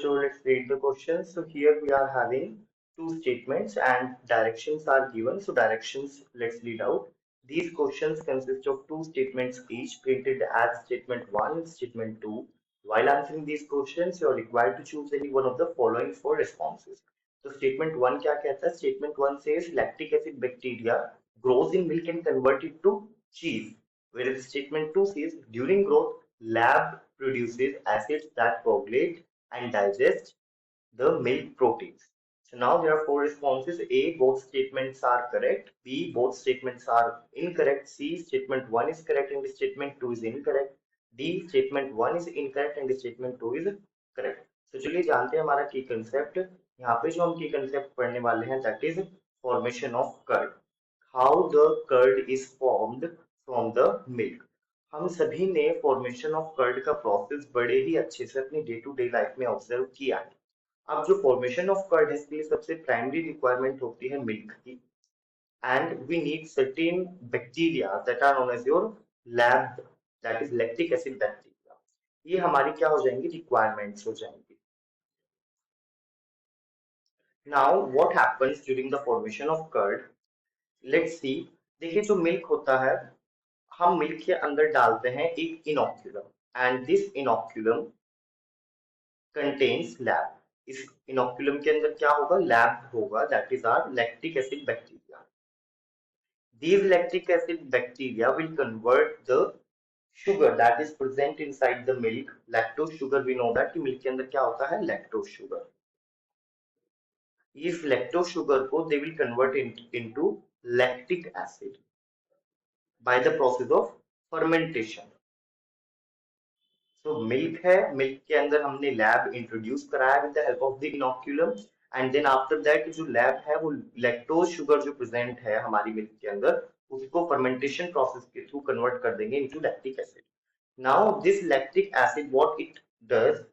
bachcho, let's read the question. So here we are having two statements and directions are given. So directions, let's read out. These questions consist of two statements each printed as statement 1 and statement 2. While answering these questions, you are required to choose any one of the following four responses. So statement 1 क्या कहता है? Statement 1 says lactic acid bacteria grows in milk and convert it to cheese. Whereas statement 2 says during growth, lab produces acids that coagulate and digest the milk proteins. So now there are four responses. A, both statements are correct. B, both statements are incorrect. C, statement 1 is correct and statement 2 is incorrect. D, statement 1 is incorrect and statement 2 is correct. So चलिए जानते हैं हमारा की concept. यहाँ पे जो हम की कंसेप्ट पढ़ने वाले हैं that is formation of curd. How the curd is formed from the milk. हम सभी ने फॉर्मेशन ऑफ कर्ड का प्रोसेस बड़े ही अच्छे से अपनी डे टू डे लाइफ में ऑब्जर्व किया है. अब जो फॉर्मेशन ऑफ कर्ड है इसके लिए सबसे प्राइमरी रिक्वायरमेंट होती है मिल्क की and we need certain bacteria that are known as your lab that is lactic acid bacteria. ये हमारी क्या हो जाएंगी? रिक्वायरमेंट्स हो जाएंगी. Now what happens during the formation of curd? Let's see. देखिए जो मिल्क होता है हम मिल्क के अंदर डालते हैं एक inoculum and this inoculum contains lab. इस इनोक्यूलम के अंदर क्या होगा? लैब होगा that is our lactic acid bacteria. These lactic acid bacteria will convert the sugar that is present inside the milk. Lactose sugar we know that कि milk के अंदर क्या होता है? lactose sugar. इस lactose sugar को they will convert into lactic acid by the process of fermentation. So milk है, milk के अंदर हमने लैब इंट्रोड्यूस कराया with the help of the inoculum and then after that जो लैब है वो लैक्टोज शुगर जो प्रेजेंट है हमारी मिल्क के अंदर उसको फर्मेंटेशन प्रोसेस के थ्रू कन्वर्ट कर देंगे into lactic acid. Now this lactic acid what it does?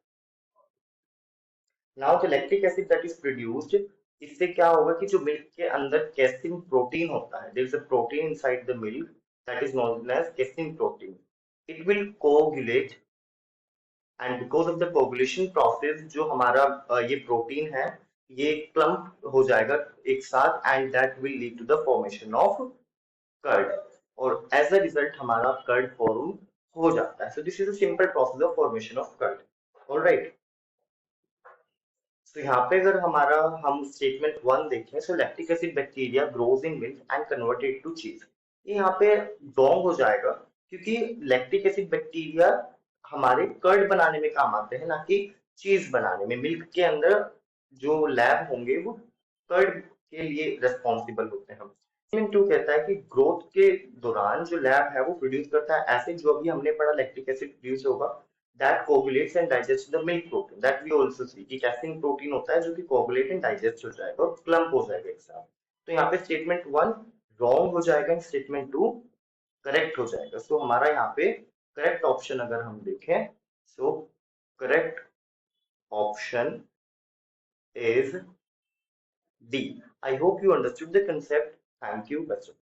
Now the lactic acid that is produced, इससे क्या होगा कि जो मिल्क के अंदर कैसिन प्रोटीन होता है, there is a protein inside the milk that is known as casein protein. It will coagulate and because of the coagulation process जो हमारा ये प्रोटीन है ये क्लम्प हो जाएगा एक साथ and that will lead to the formation of curd और एज अ रिजल्ट हमारा कर्ड फॉर्म हो जाता है. So this is a simple process of formation of curd. Alright. तो यहाँ पे अगर हमारा हम स्टेटमेंट 1 देखें, so lactic acid bacteria grows in milk and converted to cheese. ये यहाँ पे रॉन्ग हो जाएगा क्योंकि लैक्टिक एसिड बैक्टीरिया हमारे कर्ड बनाने में काम आते हैं ना कि चीज बनाने में. मिल्क के अंदर जो लैब होंगे वो कर्ड के लिए रेस्पॉन्सिबल होते हैं. स्टेटमेंट 2 कहता है कि ग्रोथ के दौरान जो लैब है वो प्रोड्यूस करता है एसिड जो अभी हमने पढ़ा लैक्टिक एसिड प्रोड्यूस होगा that coagulates and digests the milk protein that we also see कि कैसिन प्रोटीन होता है जो कि coagulate and digest हो जाएगा और क्लम्प हो जाएगा एक साथ. तो यहाँ पे स्टेटमेंट 1 रॉन्ग हो जाएगा एंड स्टेटमेंट 2 करेक्ट हो जाएगा. सो हमारा यहाँ पे करेक्ट ऑप्शन अगर हम देखें so correct option is D. I hope you understood the concept. Thank you. Best of luck.